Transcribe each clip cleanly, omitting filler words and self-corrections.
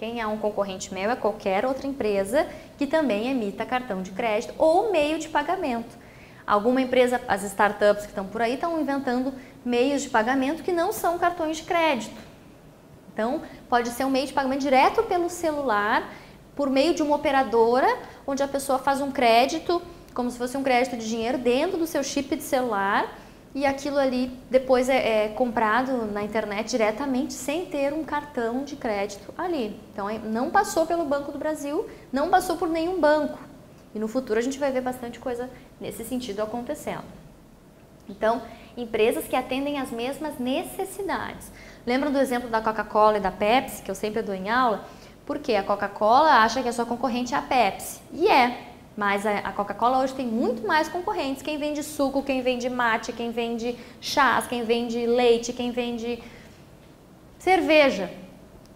Quem é um concorrente meu é qualquer outra empresa que também emita cartão de crédito ou meio de pagamento. Alguma empresa, as startups que estão por aí, estão inventando meios de pagamento que não são cartões de crédito. Então, pode ser um meio de pagamento direto pelo celular, por meio de uma operadora, onde a pessoa faz um crédito, como se fosse um crédito de dinheiro, dentro do seu chip de celular, e aquilo ali depois é comprado na internet diretamente, sem ter um cartão de crédito ali. Então, não passou pelo Banco do Brasil, não passou por nenhum banco. E no futuro a gente vai ver bastante coisa nesse sentido acontecendo. Então, empresas que atendem às mesmas necessidades. Lembram do exemplo da Coca-Cola e da Pepsi, que eu sempre dou em aula? Porque a Coca-Cola acha que a sua concorrente é a Pepsi. E mas a Coca-Cola hoje tem muito mais concorrentes. Quem vende suco, quem vende mate, quem vende chás, quem vende leite, quem vende cerveja.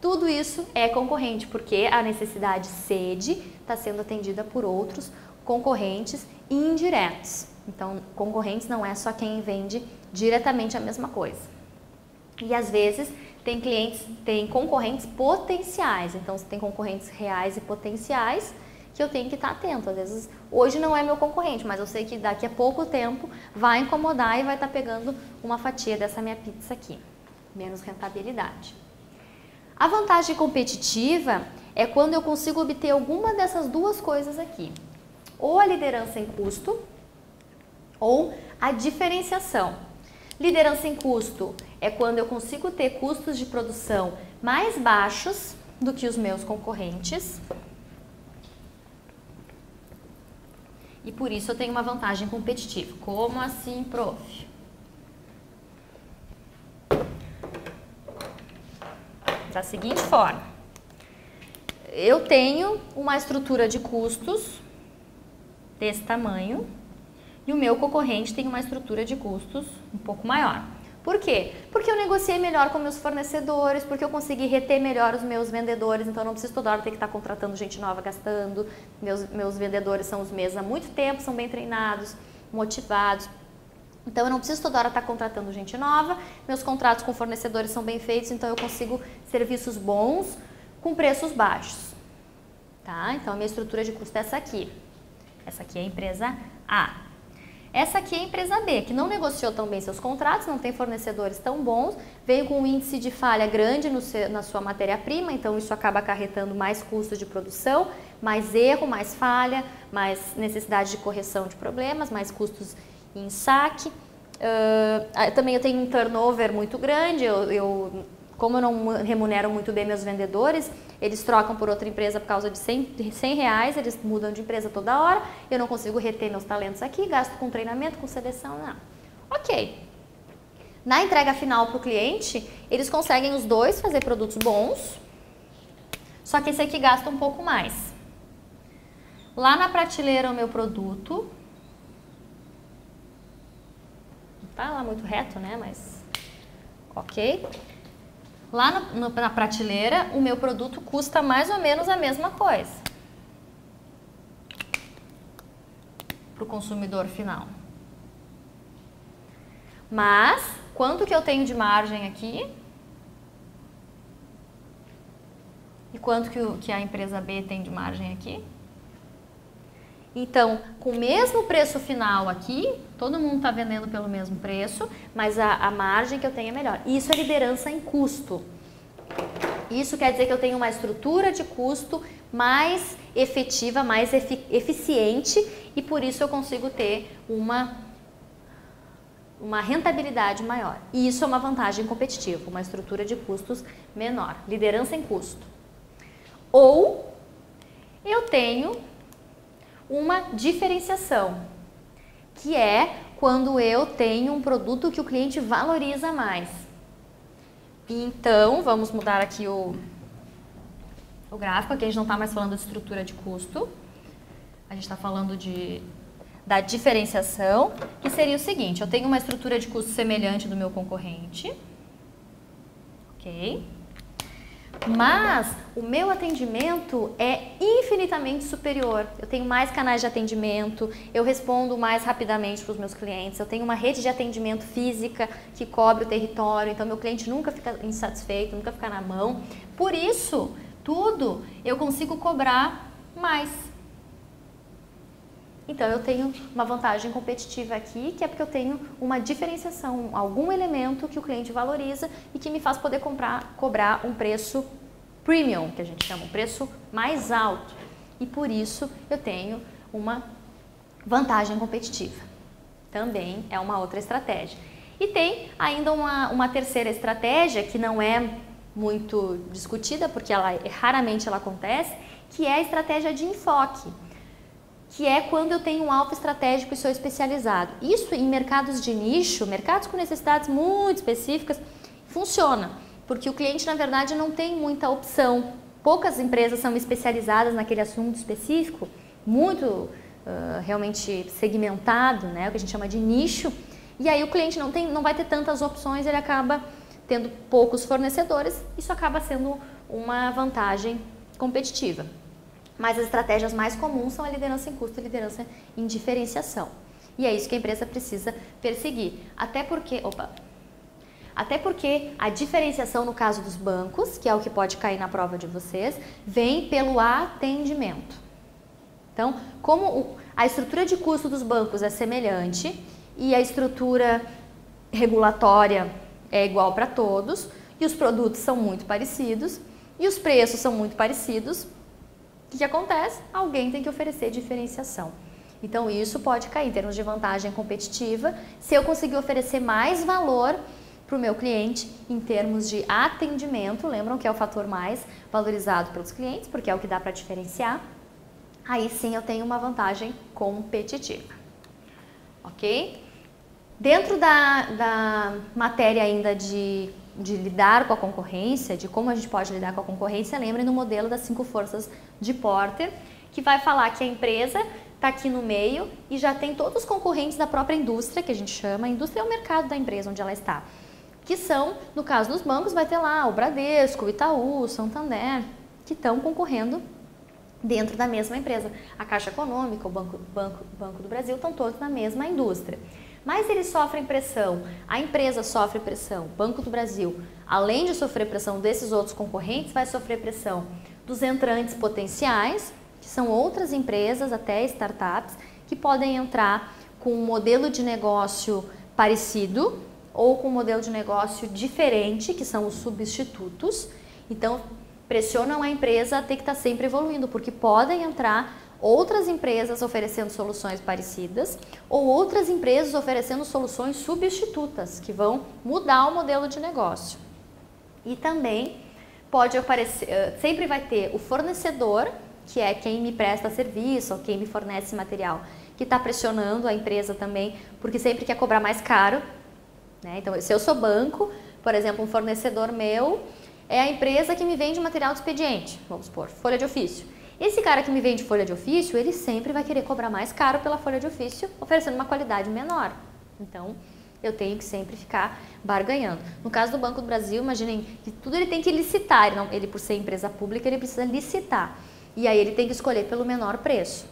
Tudo isso é concorrente, porque a necessidade sede está sendo atendida por outros concorrentes indiretos. Então, concorrentes não é só quem vende diretamente a mesma coisa. E às vezes tem concorrentes potenciais. Então, você tem concorrentes reais e potenciais que eu tenho que estar atento. Às vezes, hoje não é meu concorrente, mas eu sei que daqui a pouco tempo vai incomodar e vai estar pegando uma fatia dessa minha pizza aqui. Menos rentabilidade. A vantagem competitiva é quando eu consigo obter alguma dessas duas coisas aqui. Ou a liderança em custo, ou a diferenciação. Liderança em custo é quando eu consigo ter custos de produção mais baixos do que os meus concorrentes. E por isso eu tenho uma vantagem competitiva. Como assim, prof? Da seguinte forma. Eu tenho uma estrutura de custos desse tamanho e o meu concorrente tem uma estrutura de custos um pouco maior. Por quê? Porque eu negociei melhor com meus fornecedores, porque eu consegui reter melhor os meus vendedores, então eu não preciso toda hora ter que estar contratando gente nova, gastando. Meus vendedores são os mesmos há muito tempo, são bem treinados, motivados. Então eu não preciso toda hora estar contratando gente nova, meus contratos com fornecedores são bem feitos, então eu consigo serviços bons com preços baixos. Tá? Então a minha estrutura de custo é essa aqui. Essa aqui é a empresa A. Essa aqui é a empresa B, que não negociou tão bem seus contratos, não tem fornecedores tão bons, veio com um índice de falha grande na sua matéria-prima, então isso acaba acarretando mais custo de produção, mais erro, mais falha, mais necessidade de correção de problemas, mais custos em saque. Também eu tenho um turnover muito grande, como eu não remunero muito bem meus vendedores, eles trocam por outra empresa por causa de 100 reais, eles mudam de empresa toda hora, eu não consigo reter meus talentos aqui, gasto com treinamento, com seleção, não. Ok. Na entrega final para o cliente, eles conseguem os dois fazer produtos bons, só que esse aqui gasta um pouco mais. Lá na prateleira o meu produto, não tá lá muito reto, né, mas ok. Lá na prateleira, o meu produto custa mais ou menos a mesma coisa para o consumidor final. Mas, quanto que eu tenho de margem aqui? E quanto que a empresa B tem de margem aqui? Então, com o mesmo preço final aqui, todo mundo está vendendo pelo mesmo preço, mas a margem que eu tenho é melhor. Isso é liderança em custo. Isso quer dizer que eu tenho uma estrutura de custo mais efetiva, mais eficiente e por isso eu consigo ter uma rentabilidade maior. E isso é uma vantagem competitiva, uma estrutura de custos menor. Liderança em custo. Ou eu tenho uma diferenciação, que é quando eu tenho um produto que o cliente valoriza mais. Então, vamos mudar aqui o gráfico, aqui a gente não está mais falando de estrutura de custo, a gente está falando da diferenciação, que seria o seguinte, eu tenho uma estrutura de custo semelhante do meu concorrente, ok? Mas o meu atendimento é infinitamente superior. Eu tenho mais canais de atendimento, eu respondo mais rapidamente para os meus clientes, eu tenho uma rede de atendimento física que cobre o território, então meu cliente nunca fica insatisfeito, nunca fica na mão. Por isso, tudo eu consigo cobrar mais. Então eu tenho uma vantagem competitiva aqui, que é porque eu tenho uma diferenciação, algum elemento que o cliente valoriza e que me faz poder cobrar um preço premium, que a gente chama, um preço mais alto. E por isso eu tenho uma vantagem competitiva. Também é uma outra estratégia. E tem ainda uma terceira estratégia que não é muito discutida, porque raramente ela acontece, que é a estratégia de enfoque, que é quando eu tenho um alvo estratégico e sou especializado. Isso em mercados de nicho, mercados com necessidades muito específicas, funciona, porque o cliente na verdade não tem muita opção. Poucas empresas são especializadas naquele assunto específico, muito realmente segmentado, né, o que a gente chama de nicho, e aí o cliente não vai ter tantas opções, ele acaba tendo poucos fornecedores, isso acaba sendo uma vantagem competitiva. Mas as estratégias mais comuns são a liderança em custo e liderança em diferenciação. E é isso que a empresa precisa perseguir. Até porque a diferenciação no caso dos bancos, que é o que pode cair na prova de vocês, vem pelo atendimento. Então, como a estrutura de custo dos bancos é semelhante e a estrutura regulatória é igual para todos, e os produtos são muito parecidos, e os preços são muito parecidos, o que acontece? Alguém tem que oferecer diferenciação. Então isso pode cair em termos de vantagem competitiva, se eu conseguir oferecer mais valor para o meu cliente em termos de atendimento, lembram que é o fator mais valorizado pelos clientes, porque é o que dá para diferenciar, aí sim eu tenho uma vantagem competitiva. Ok? Dentro da matéria ainda de lidar com a concorrência, de como a gente pode lidar com a concorrência, lembrem do modelo das 5 forças de Porter, que vai falar que a empresa está aqui no meio e já tem todos os concorrentes da própria indústria, que a gente chama, a indústria é o mercado da empresa onde ela está, que são, no caso dos bancos, vai ter lá o Bradesco, o Itaú, o Santander, que estão concorrendo dentro da mesma empresa. A Caixa Econômica, o Banco do Brasil, estão todos na mesma indústria. Mas eles sofrem pressão, a empresa sofre pressão, o Banco do Brasil, além de sofrer pressão desses outros concorrentes, vai sofrer pressão dos entrantes potenciais, que são outras empresas, até startups, que podem entrar com um modelo de negócio parecido ou com um modelo de negócio diferente, que são os substitutos. Então, pressionam a empresa a ter que estar sempre evoluindo, porque podem entrar outras empresas oferecendo soluções parecidas ou outras empresas oferecendo soluções substitutas que vão mudar o modelo de negócio. E também pode aparecer, sempre vai ter o fornecedor, que é quem me presta serviço ou quem me fornece material, que está pressionando a empresa também, porque sempre quer cobrar mais caro, né? Então, se eu sou banco, por exemplo, um fornecedor meu é a empresa que me vende material de expediente, vamos supor, folha de ofício. Esse cara que me vende folha de ofício, ele sempre vai querer cobrar mais caro pela folha de ofício, oferecendo uma qualidade menor. Então, eu tenho que sempre ficar barganhando. No caso do Banco do Brasil, imaginem que tudo ele tem que licitar. Ele, por ser empresa pública, ele precisa licitar. E aí ele tem que escolher pelo menor preço.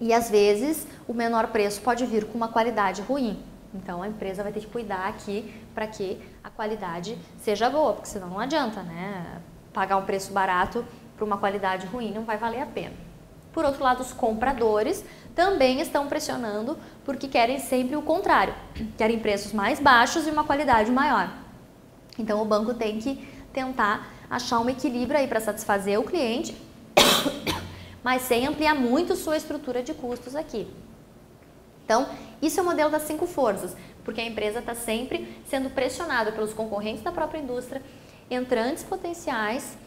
E às vezes, o menor preço pode vir com uma qualidade ruim. Então, a empresa vai ter que cuidar aqui para que a qualidade seja boa, porque senão não adianta, né? Pagar um preço barato para uma qualidade ruim não vai valer a pena. Por outro lado, os compradores também estão pressionando porque querem sempre o contrário, querem preços mais baixos e uma qualidade maior. Então, o banco tem que tentar achar um equilíbrio aí para satisfazer o cliente, mas sem ampliar muito sua estrutura de custos aqui. Então, isso é o modelo das 5 forças, porque a empresa está sempre sendo pressionada pelos concorrentes da própria indústria, entrantes potenciais,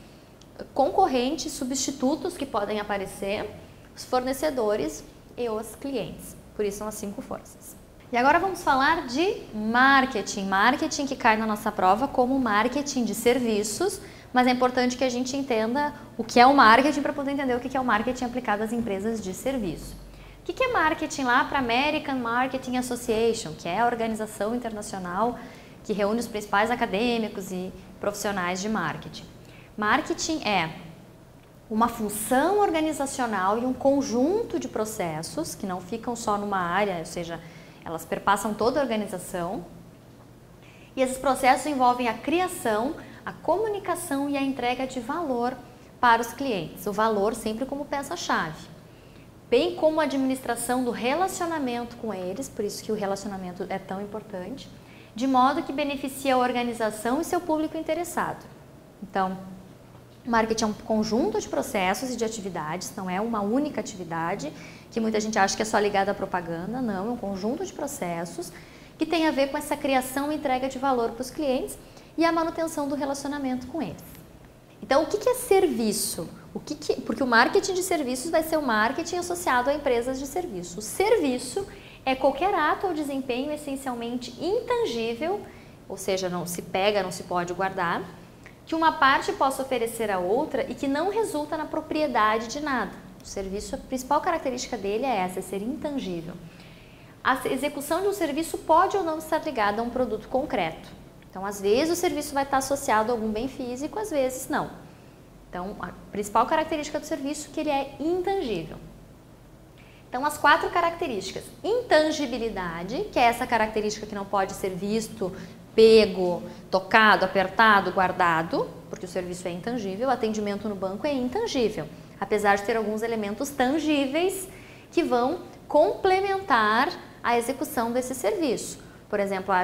concorrentes, substitutos que podem aparecer, os fornecedores e os clientes. Por isso são as 5 forças. E agora vamos falar de marketing. Marketing que cai na nossa prova como marketing de serviços, mas é importante que a gente entenda o que é o marketing para poder entender o que é o marketing aplicado às empresas de serviço. O que é marketing lá para a American Marketing Association, que é a organização internacional que reúne os principais acadêmicos e profissionais de marketing? Marketing é uma função organizacional e um conjunto de processos que não ficam só numa área, ou seja, elas perpassam toda a organização. E esses processos envolvem a criação, a comunicação e a entrega de valor para os clientes, o valor sempre como peça-chave, bem como a administração do relacionamento com eles, por isso que o relacionamento é tão importante, de modo que beneficie a organização e seu público interessado. Então, marketing é um conjunto de processos e de atividades, não é uma única atividade, que muita gente acha que é só ligada à propaganda, não, é um conjunto de processos que tem a ver com essa criação e entrega de valor para os clientes e a manutenção do relacionamento com eles. Então, o que é serviço? Porque o marketing de serviços vai ser o marketing associado a empresas de serviço. O serviço é qualquer ato ou desempenho essencialmente intangível, ou seja, não se pega, não se pode guardar, que uma parte possa oferecer a outra e que não resulta na propriedade de nada. O serviço, a principal característica dele é essa, é ser intangível. A execução de um serviço pode ou não estar ligada a um produto concreto. Então, às vezes o serviço vai estar associado a algum bem físico, às vezes não. Então, a principal característica do serviço é que ele é intangível. Então, as 4 características. Intangibilidade, que é essa característica que não pode ser visto, pego, tocado, apertado, guardado, porque o serviço é intangível. O atendimento no banco é intangível, apesar de ter alguns elementos tangíveis que vão complementar a execução desse serviço. Por exemplo,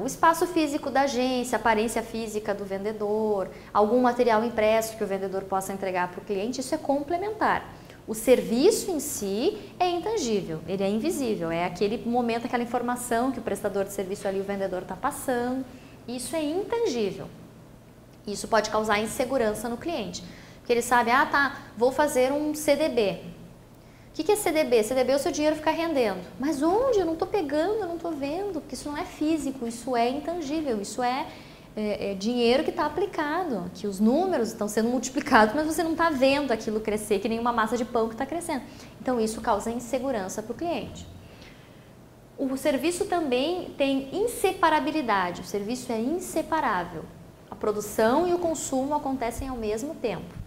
o espaço físico da agência, a aparência física do vendedor, algum material impresso que o vendedor possa entregar para o cliente, isso é complementar. O serviço em si é intangível, ele é invisível, é aquele momento, aquela informação que o prestador de serviço ali, o vendedor, está passando, isso é intangível. Isso pode causar insegurança no cliente, porque ele sabe, vou fazer um CDB. O que é CDB? CDB é o seu dinheiro ficar rendendo. Mas onde? Eu não estou pegando, eu não estou vendo, porque isso não é físico, isso é intangível, isso é dinheiro que está aplicado, que os números estão sendo multiplicados, mas você não está vendo aquilo crescer, que nem uma massa de pão que está crescendo. Então, isso causa insegurança para o cliente. O serviço também tem inseparabilidade, o serviço é inseparável. A produção e o consumo acontecem ao mesmo tempo.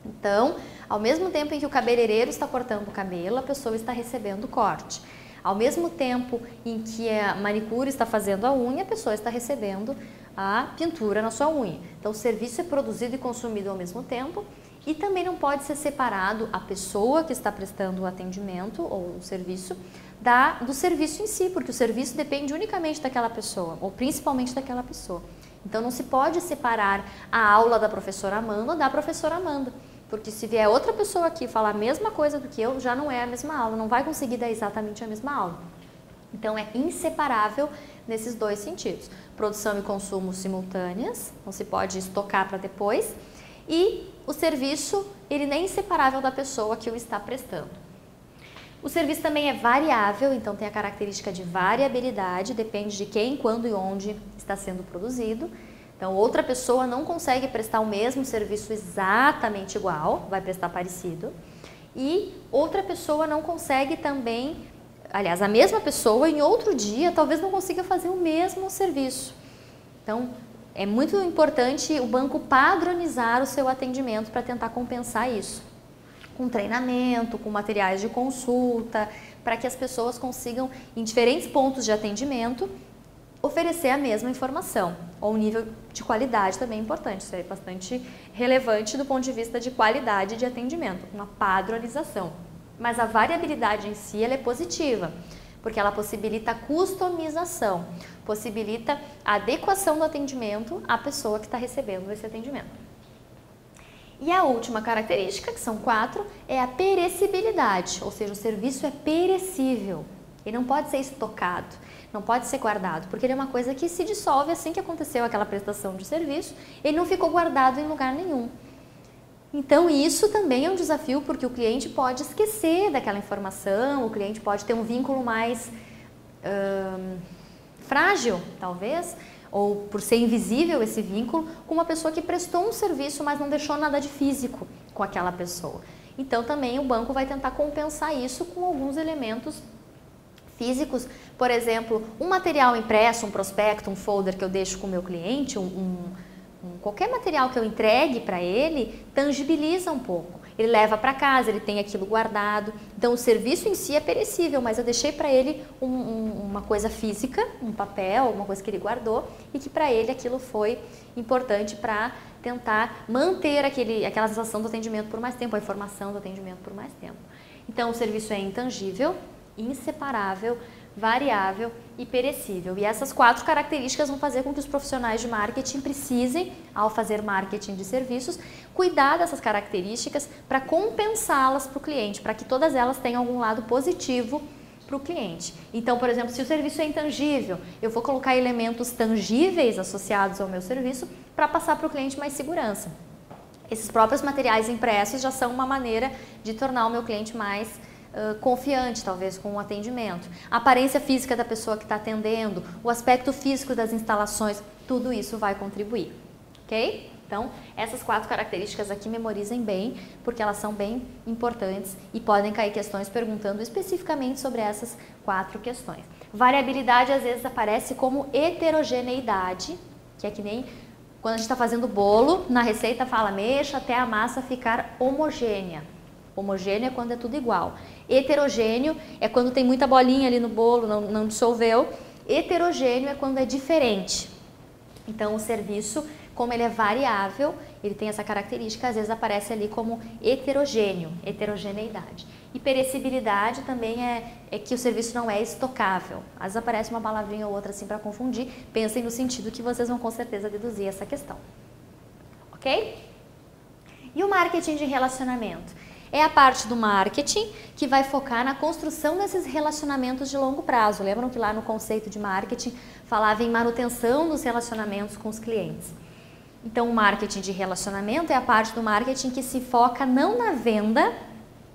Então, ao mesmo tempo em que o cabeleireiro está cortando o cabelo, a pessoa está recebendo o corte. Ao mesmo tempo em que a manicure está fazendo a unha, a pessoa está recebendo a pintura na sua unha. Então, o serviço é produzido e consumido ao mesmo tempo e também não pode ser separado a pessoa que está prestando o atendimento ou o serviço do serviço em si, porque o serviço depende unicamente daquela pessoa, ou principalmente daquela pessoa. Então, não se pode separar a aula da professora Amanda da professora Amanda. Porque se vier outra pessoa aqui falar a mesma coisa do que eu, já não é a mesma aula, não vai conseguir dar exatamente a mesma aula. Então, é inseparável nesses dois sentidos. Produção e consumo simultâneas, não se pode estocar para depois. E o serviço, ele nem é inseparável da pessoa que o está prestando. O serviço também é variável, então tem a característica de variabilidade, depende de quem, quando e onde está sendo produzido. Então, outra pessoa não consegue prestar o mesmo serviço exatamente igual, vai prestar parecido. E outra pessoa não consegue também, aliás, a mesma pessoa em outro dia talvez não consiga fazer o mesmo serviço. Então, é muito importante o banco padronizar o seu atendimento para tentar compensar isso. Com treinamento, com materiais de consulta, para que as pessoas consigam, em diferentes pontos de atendimento, oferecer a mesma informação, ou um nível de qualidade também importante, isso é bastante relevante do ponto de vista de qualidade de atendimento, uma padronização. Mas a variabilidade em si ela é positiva, porque ela possibilita a customização, possibilita a adequação do atendimento à pessoa que está recebendo esse atendimento. E a última característica, que são 4, é a perecibilidade, ou seja, o serviço é perecível, ele não pode ser estocado, não pode ser guardado, porque ele é uma coisa que se dissolve assim que aconteceu aquela prestação de serviço, ele não ficou guardado em lugar nenhum. Então isso também é um desafio, porque o cliente pode esquecer daquela informação, o cliente pode ter um vínculo mais frágil, talvez, ou por ser invisível esse vínculo, com uma pessoa que prestou um serviço, mas não deixou nada de físico com aquela pessoa. Então também o banco vai tentar compensar isso com alguns elementos físicos, por exemplo, um material impresso, um prospecto, um folder que eu deixo com o meu cliente, qualquer material que eu entregue para ele, tangibiliza um pouco. Ele leva para casa, ele tem aquilo guardado. Então, o serviço em si é perecível, mas eu deixei para ele uma coisa física, um papel, uma coisa que ele guardou e que para ele aquilo foi importante para tentar manter aquela sensação do atendimento por mais tempo, a informação do atendimento por mais tempo. Então, o serviço é intangível, inseparável, variável e perecível. E essas 4 características vão fazer com que os profissionais de marketing precisem, ao fazer marketing de serviços, cuidar dessas características para compensá-las para o cliente, para que todas elas tenham algum lado positivo para o cliente. Então, por exemplo, se o serviço é intangível, eu vou colocar elementos tangíveis associados ao meu serviço para passar para o cliente mais segurança. Esses próprios materiais impressos já são uma maneira de tornar o meu cliente mais confiante, talvez, com o atendimento. A aparência física da pessoa que está atendendo, o aspecto físico das instalações, tudo isso vai contribuir, ok? Então, essas 4 características aqui memorizem bem, porque elas são bem importantes e podem cair questões perguntando especificamente sobre essas 4 questões. Variabilidade, às vezes, aparece como heterogeneidade, que é que nem quando a gente está fazendo bolo, na receita fala mexa até a massa ficar homogênea. Homogêneo é quando é tudo igual. Heterogêneo é quando tem muita bolinha ali no bolo, não dissolveu. Heterogêneo é quando é diferente. Então, o serviço, como ele é variável, ele tem essa característica, às vezes aparece ali como heterogêneo, heterogeneidade. E perecibilidade também é que o serviço não é estocável. Às vezes aparece uma palavrinha ou outra assim para confundir. Pensem no sentido que vocês vão com certeza deduzir essa questão. Ok? E o marketing de relacionamento? É a parte do marketing que vai focar na construção desses relacionamentos de longo prazo. Lembram que lá no conceito de marketing falava em manutenção dos relacionamentos com os clientes? Então, o marketing de relacionamento é a parte do marketing que se foca não na venda,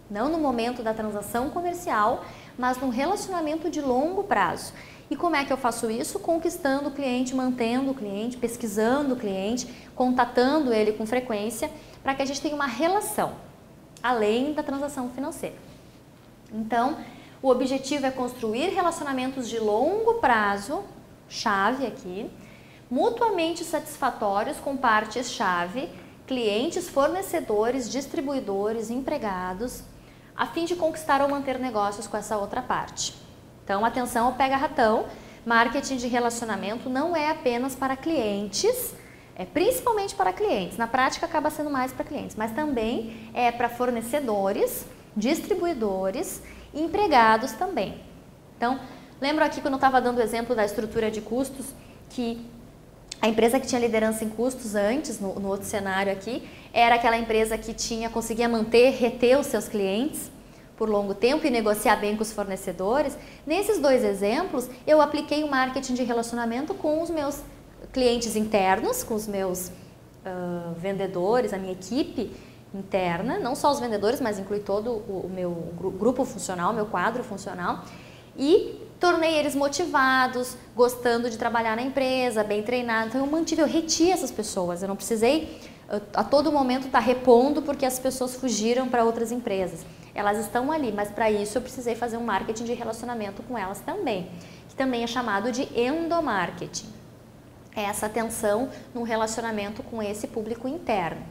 não no momento da transação comercial, mas no relacionamento de longo prazo. E como é que eu faço isso? Conquistando o cliente, mantendo o cliente, pesquisando o cliente, contatando ele com frequência, para que a gente tenha uma relação, além da transação financeira. Então, o objetivo é construir relacionamentos de longo prazo, chave aqui, mutuamente satisfatórios com partes-chave, clientes, fornecedores, distribuidores, empregados, a fim de conquistar ou manter negócios com essa outra parte. Então, atenção ao pega-ratão, marketing de relacionamento não é apenas para clientes, é principalmente para clientes, na prática acaba sendo mais para clientes, mas também é para fornecedores, distribuidores e empregados também. Então, lembro aqui quando eu estava dando o exemplo da estrutura de custos, que a empresa que tinha liderança em custos antes, no outro cenário aqui, era aquela empresa que conseguia manter, reter os seus clientes por longo tempo e negociar bem com os fornecedores. Nesses 2 exemplos, eu apliquei o marketing de relacionamento com os meus clientes internos, com os meus vendedores, a minha equipe interna, não só os vendedores, mas inclui todo o meu grupo funcional, meu quadro funcional, e tornei eles motivados, gostando de trabalhar na empresa, bem treinados. Então eu reti essas pessoas, eu não precisei a todo momento estar repondo porque as pessoas fugiram para outras empresas. Elas estão ali, mas para isso eu precisei fazer um marketing de relacionamento com elas também, que também é chamado de endomarketing. É essa atenção no relacionamento com esse público interno.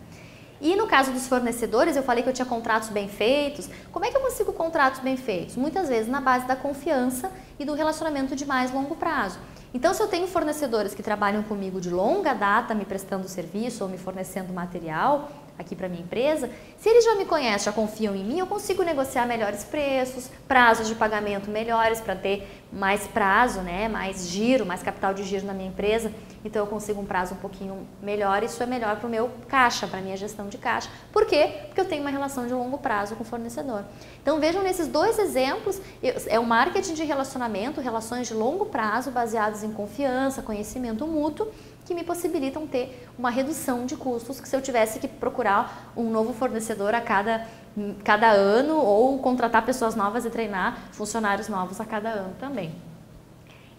E no caso dos fornecedores, eu falei que eu tinha contratos bem feitos. Como é que eu consigo contratos bem feitos? Muitas vezes na base da confiança e do relacionamento de mais longo prazo. Então, se eu tenho fornecedores que trabalham comigo de longa data, me prestando serviço ou me fornecendo material aqui para minha empresa, se eles já me conhecem, já confiam em mim, eu consigo negociar melhores preços, prazos de pagamento melhores para ter mais prazo, né, mais giro, mais capital de giro na minha empresa. Então eu consigo um prazo um pouquinho melhor, isso é melhor para o meu caixa, para a minha gestão de caixa. Por quê? Porque eu tenho uma relação de longo prazo com o fornecedor. Então vejam nesses 2 exemplos, é o marketing de relacionamento, relações de longo prazo baseadas em confiança, conhecimento mútuo, que me possibilitam ter uma redução de custos que se eu tivesse que procurar um novo fornecedor a cada ano ou contratar pessoas novas e treinar funcionários novos a cada ano também.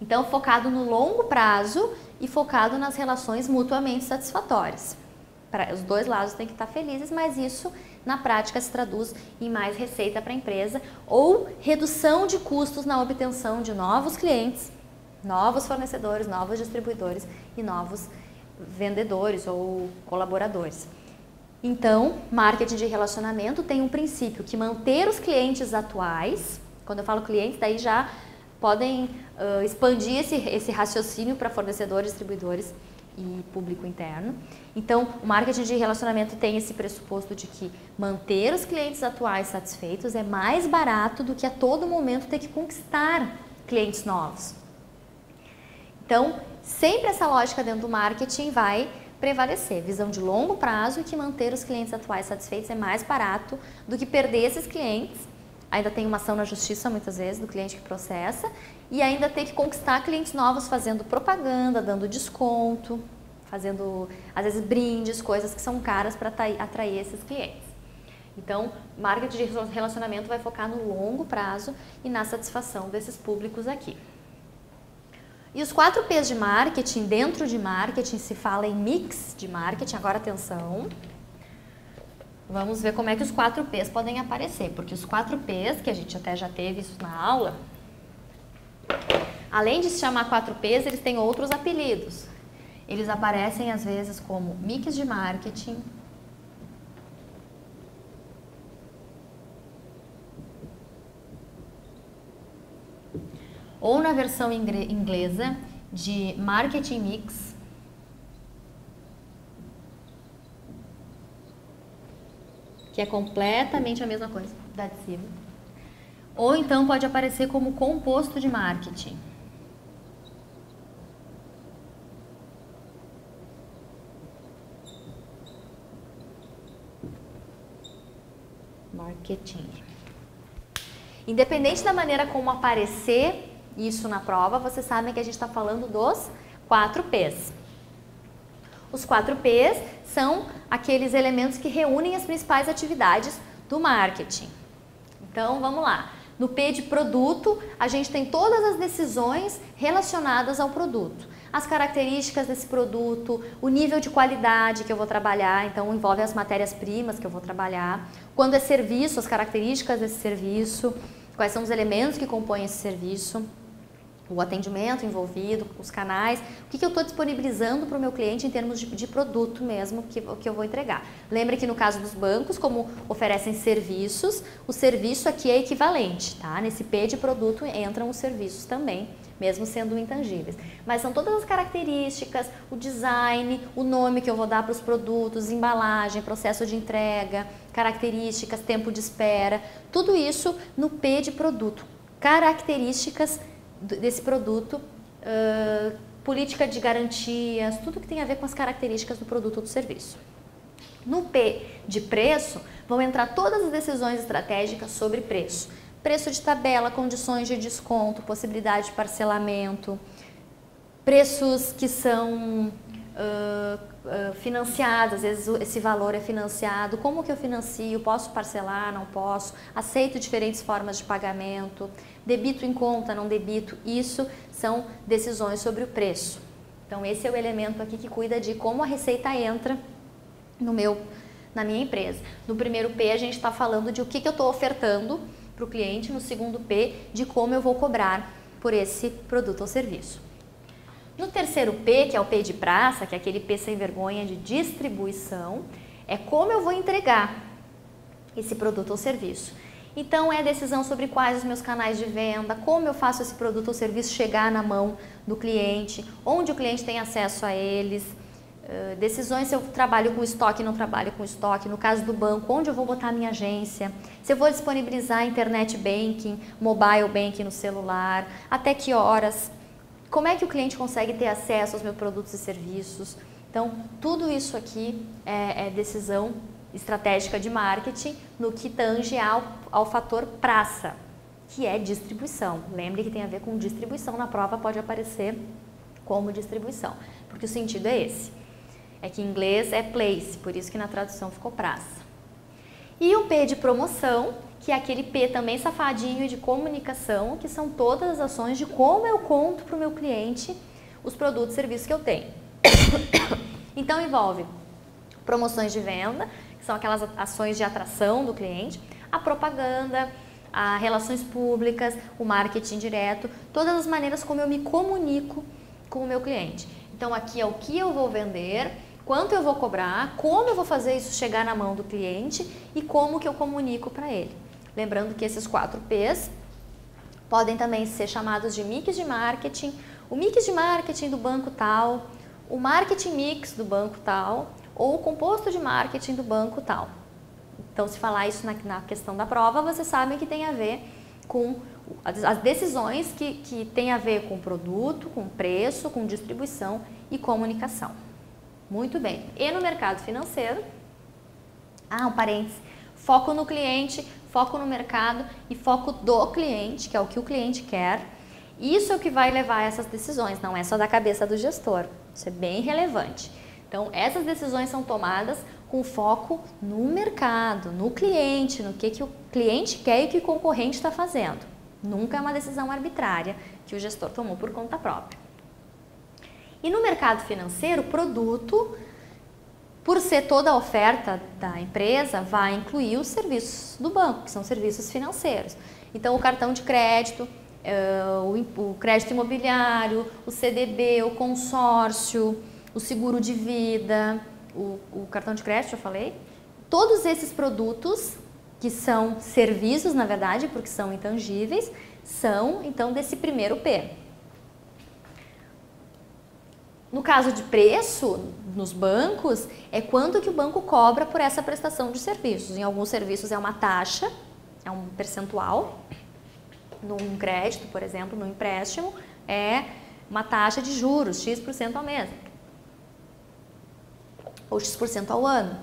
Então, focado no longo prazo e focado nas relações mutuamente satisfatórias. Os 2 lados têm que estar felizes, mas isso na prática se traduz em mais receita para a empresa ou redução de custos na obtenção de novos clientes, novos fornecedores, novos distribuidores e novos vendedores ou colaboradores. Então, marketing de relacionamento tem um princípio que manter os clientes atuais, quando eu falo clientes, daí já podem expandir esse raciocínio para fornecedores, distribuidores e público interno. Então, o marketing de relacionamento tem esse pressuposto de que manter os clientes atuais satisfeitos é mais barato do que a todo momento ter que conquistar clientes novos. Então, sempre essa lógica dentro do marketing vai prevalecer. Visão de longo prazo e que manter os clientes atuais satisfeitos é mais barato do que perder esses clientes. Ainda tem uma ação na justiça, muitas vezes, do cliente que processa, e ainda ter que conquistar clientes novos fazendo propaganda, dando desconto, fazendo, às vezes, brindes, coisas que são caras para atrair esses clientes. Então, marketing de relacionamento vai focar no longo prazo e na satisfação desses públicos aqui. E os 4 P's de marketing, dentro de marketing se fala em mix de marketing, agora atenção. Vamos ver como é que os 4 P's podem aparecer, porque os 4 P's, que a gente até já teve isso na aula, além de se chamar 4 P's, eles têm outros apelidos. Eles aparecem às vezes como mix de marketing, ou na versão inglesa de marketing mix, que é completamente a mesma coisa da de cima. Ou então pode aparecer como composto de marketing. Marketing. Independente da maneira como aparecer isso na prova, vocês sabem que a gente está falando dos 4 P's. Os 4 P's são aqueles elementos que reúnem as principais atividades do marketing. Então, vamos lá. No P de produto, a gente tem todas as decisões relacionadas ao produto. As características desse produto, o nível de qualidade que eu vou trabalhar, então envolve as matérias-primas que eu vou trabalhar. Quando é serviço, as características desse serviço, quais são os elementos que compõem esse serviço, o atendimento envolvido, os canais, o que eu estou disponibilizando para o meu cliente em termos de produto mesmo que eu vou entregar. Lembre que no caso dos bancos, como oferecem serviços, o serviço aqui é equivalente, tá? Nesse P de produto entram os serviços também, mesmo sendo intangíveis. Mas são todas as características, o design, o nome que eu vou dar para os produtos, embalagem, processo de entrega, características, tempo de espera, tudo isso no P de produto. Características desse produto, política de garantias, tudo que tem a ver com as características do produto ou do serviço. No P de preço, vão entrar todas as decisões estratégicas sobre preço. Preço de tabela, condições de desconto, possibilidade de parcelamento, preços que são financiados, às vezes esse valor é financiado, como que eu financio, posso parcelar, não posso, aceito diferentes formas de pagamento, debito em conta, não debito, isso são decisões sobre o preço. Então esse é o elemento aqui que cuida de como a receita entra na minha empresa. No primeiro P a gente está falando de o que eu estou ofertando para o cliente, no segundo P de como eu vou cobrar por esse produto ou serviço. No terceiro P, que é o P de praça, que é aquele P sem vergonha de distribuição, é como eu vou entregar esse produto ou serviço. Então, é a decisão sobre quais os meus canais de venda, como eu faço esse produto ou serviço chegar na mão do cliente, onde o cliente tem acesso a eles, decisões se eu trabalho com estoque, não trabalho com estoque, no caso do banco, onde eu vou botar a minha agência, se eu vou disponibilizar internet banking, mobile banking no celular, até que horas, como é que o cliente consegue ter acesso aos meus produtos e serviços. Então, tudo isso aqui é decisão estratégica de marketing no que tange ao fator praça, que é distribuição. Lembre que tem a ver com distribuição, na prova pode aparecer como distribuição, porque o sentido é esse. É que em inglês é place, por isso que na tradução ficou praça. E o P de promoção, que é aquele P também safadinho de comunicação, que são todas as ações de como eu conto para o meu cliente os produtos e serviços que eu tenho. Então envolve promoções de venda, que são aquelas ações de atração do cliente, a propaganda, as relações públicas, o marketing direto, todas as maneiras como eu me comunico com o meu cliente. Então aqui é o que eu vou vender, quanto eu vou cobrar, como eu vou fazer isso chegar na mão do cliente e como que eu comunico para ele. Lembrando que esses 4 P's podem também ser chamados de mix de marketing, o mix de marketing do banco tal, o marketing mix do banco tal ou o composto de marketing do banco tal. Então, se falar isso na questão da prova, vocês sabem que tem a ver com as decisões que tem a ver com produto, com preço, com distribuição e comunicação. Muito bem. E no mercado financeiro, um parênteses, foco no cliente, foco no mercado e foco do cliente, que é o que o cliente quer. Isso é o que vai levar a essas decisões, não é só da cabeça do gestor. Isso é bem relevante. Então, essas decisões são tomadas com foco no mercado, no cliente, no que o cliente quer e o que o concorrente está fazendo. Nunca é uma decisão arbitrária que o gestor tomou por conta própria. E no mercado financeiro, o produto, por ser toda a oferta da empresa, vai incluir os serviços do banco, que são serviços financeiros. Então, o cartão de crédito, o crédito imobiliário, o CDB, o consórcio, o seguro de vida, o cartão de crédito, eu falei. Todos esses produtos, que são serviços, na verdade, porque são intangíveis, são, então, desse primeiro P. No caso de preço, nos bancos, é quanto que o banco cobra por essa prestação de serviços. Em alguns serviços é uma taxa, é um percentual. Num crédito, por exemplo, no empréstimo, é uma taxa de juros, X% ao mês. Ou X% ao ano.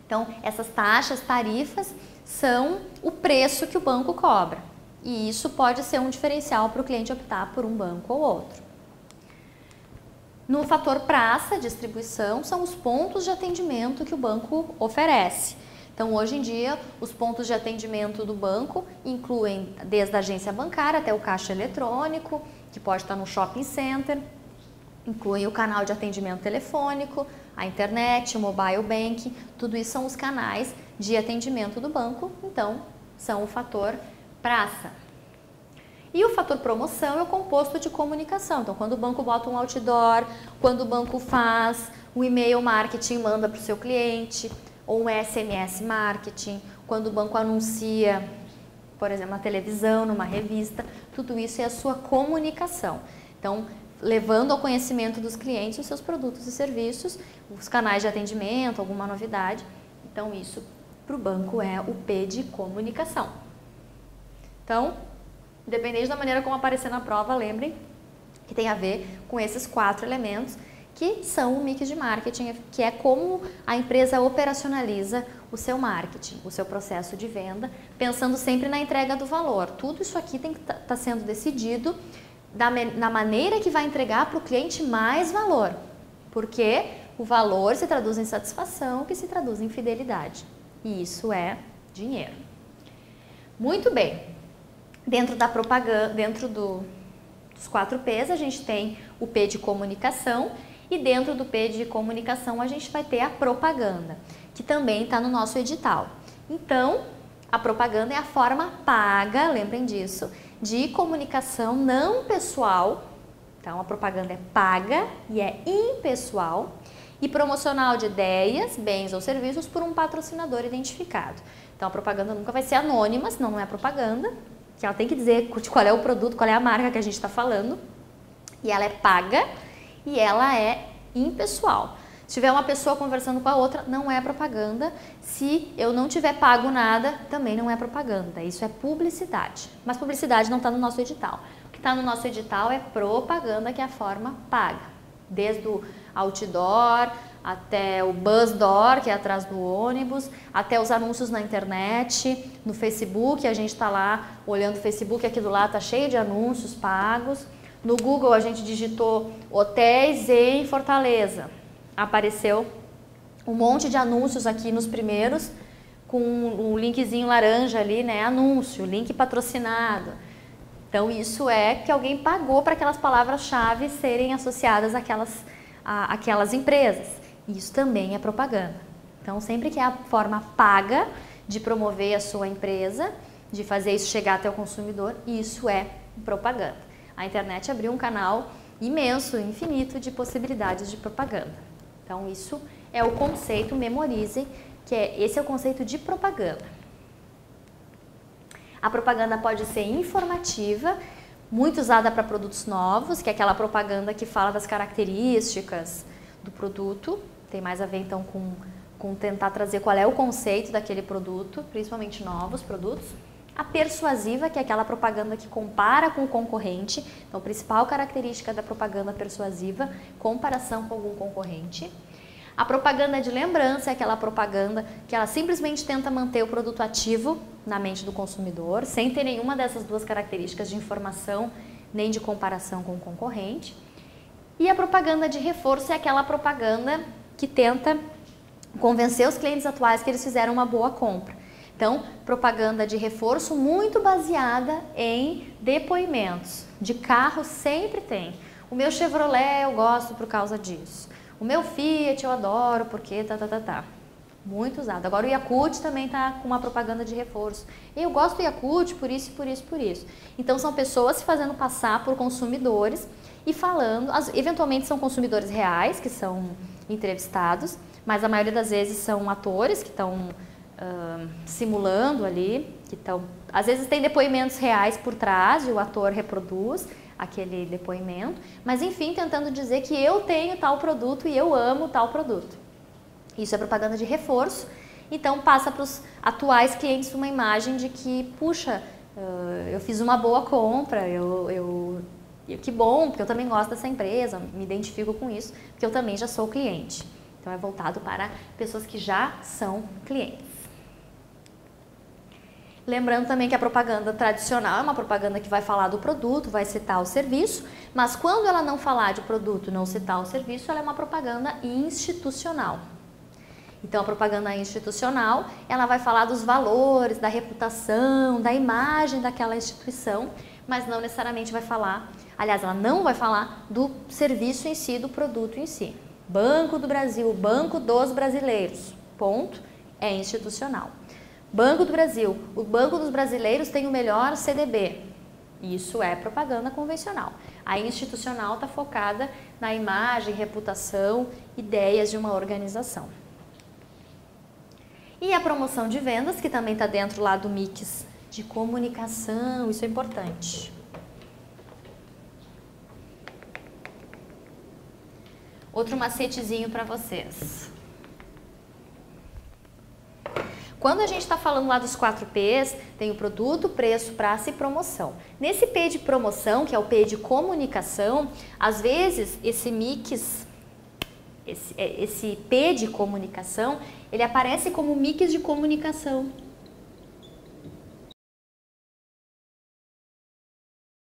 Então, essas taxas, tarifas, são o preço que o banco cobra. E isso pode ser um diferencial para o cliente optar por um banco ou outro. No fator praça, distribuição, são os pontos de atendimento que o banco oferece. Então, hoje em dia, os pontos de atendimento do banco incluem desde a agência bancária até o caixa eletrônico, que pode estar no shopping center, incluem o canal de atendimento telefônico, a internet, o mobile banking, tudo isso são os canais de atendimento do banco, então são o fator praça. E o fator promoção é o composto de comunicação. Então, quando o banco bota um outdoor, quando o banco faz um e-mail marketing, manda para o seu cliente, ou um SMS marketing, quando o banco anuncia, por exemplo, na televisão, numa revista, tudo isso é a sua comunicação. Então, levando ao conhecimento dos clientes os seus produtos e serviços, os canais de atendimento, alguma novidade. Então, isso para o banco é o P de comunicação. Então, independente da maneira como aparecer na prova, lembrem que tem a ver com esses 4 elementos, que são o mix de marketing, que é como a empresa operacionaliza o seu marketing, o seu processo de venda, pensando sempre na entrega do valor. Tudo isso aqui tem que estar sendo decidido na maneira que vai entregar para o cliente mais valor, porque o valor se traduz em satisfação, que se traduz em fidelidade, e isso é dinheiro. Muito bem, dentro da propaganda, dentro dos 4 P's, a gente tem o P de comunicação, e dentro do P de comunicação a gente vai ter a propaganda, que também está no nosso edital. Então, a propaganda é a forma paga, lembrem disso, de comunicação não pessoal. Então, a propaganda é paga e é impessoal e promocional de ideias, bens ou serviços por um patrocinador identificado. Então, a propaganda nunca vai ser anônima, senão não é propaganda, que ela tem que dizer qual é o produto, qual é a marca que a gente está falando, e ela é paga e ela é impessoal. Se tiver uma pessoa conversando com a outra, não é propaganda. Se eu não tiver pago nada, também não é propaganda. Isso é publicidade. Mas publicidade não está no nosso edital. O que está no nosso edital é propaganda, que é a forma paga. Desde o outdoor, até o bus door, que é atrás do ônibus, até os anúncios na internet, no Facebook, a gente está lá olhando o Facebook, aqui do lado está cheio de anúncios pagos. No Google a gente digitou hotéis em Fortaleza. Apareceu um monte de anúncios aqui nos primeiros, com um linkzinho laranja ali, né? Anúncio, link patrocinado. Então, isso é que alguém pagou para aquelas palavras-chave serem associadas àquelas empresas. Isso também é propaganda. Então, sempre que é a forma paga de promover a sua empresa, de fazer isso chegar até o consumidor, isso é propaganda. A internet abriu um canal imenso, infinito de possibilidades de propaganda. Então, isso é o conceito, memorizem, que esse é o conceito de propaganda. A propaganda pode ser informativa, muito usada para produtos novos, que é aquela propaganda que fala das características do produto. Tem mais a ver então com tentar trazer qual é o conceito daquele produto, principalmente novos produtos. A persuasiva, que é aquela propaganda que compara com o concorrente. Então, a principal característica da propaganda persuasiva, comparação com algum concorrente. A propaganda de lembrança é aquela propaganda que ela simplesmente tenta manter o produto ativo na mente do consumidor, sem ter nenhuma dessas duas características de informação nem de comparação com o concorrente. E a propaganda de reforço é aquela propaganda que tenta convencer os clientes atuais que eles fizeram uma boa compra. Então, propaganda de reforço muito baseada em depoimentos. De carro sempre tem. O meu Chevrolet eu gosto por causa disso. O meu Fiat eu adoro porque tá. Muito usado. Agora o Yakult também está com uma propaganda de reforço. Eu gosto do Yakult por isso, por isso, por isso. Então são pessoas se fazendo passar por consumidores e falando, eventualmente são consumidores reais que são entrevistados, mas a maioria das vezes são atores que estão simulando ali, que estão, às vezes tem depoimentos reais por trás e o ator reproduz aquele depoimento, mas enfim, tentando dizer que eu tenho tal produto e eu amo tal produto. Isso é propaganda de reforço, então passa para os atuais clientes uma imagem de que, puxa, eu fiz uma boa compra, que bom, porque eu também gosto dessa empresa, me identifico com isso, porque eu também já sou cliente. Então é voltado para pessoas que já são clientes. Lembrando também que a propaganda tradicional é uma propaganda que vai falar do produto, vai citar o serviço, mas quando ela não falar de produto, não citar o serviço, ela é uma propaganda institucional. Então a propaganda institucional, ela vai falar dos valores, da reputação, da imagem daquela instituição, mas não necessariamente vai falar, aliás, ela não vai falar do serviço em si, do produto em si. Banco do Brasil, Banco dos Brasileiros, ponto, é institucional. Banco do Brasil, o Banco dos Brasileiros tem o melhor CDB. Isso é propaganda convencional. A institucional está focada na imagem, reputação, ideias de uma organização. E a promoção de vendas, que também está dentro lá do mix de comunicação, isso é importante. Outro macetezinho para vocês. Quando a gente está falando lá dos 4 P's, tem o produto, preço, praça e promoção. Nesse P de promoção, que é o P de comunicação, às vezes esse mix, esse P de comunicação, ele aparece como mix de comunicação.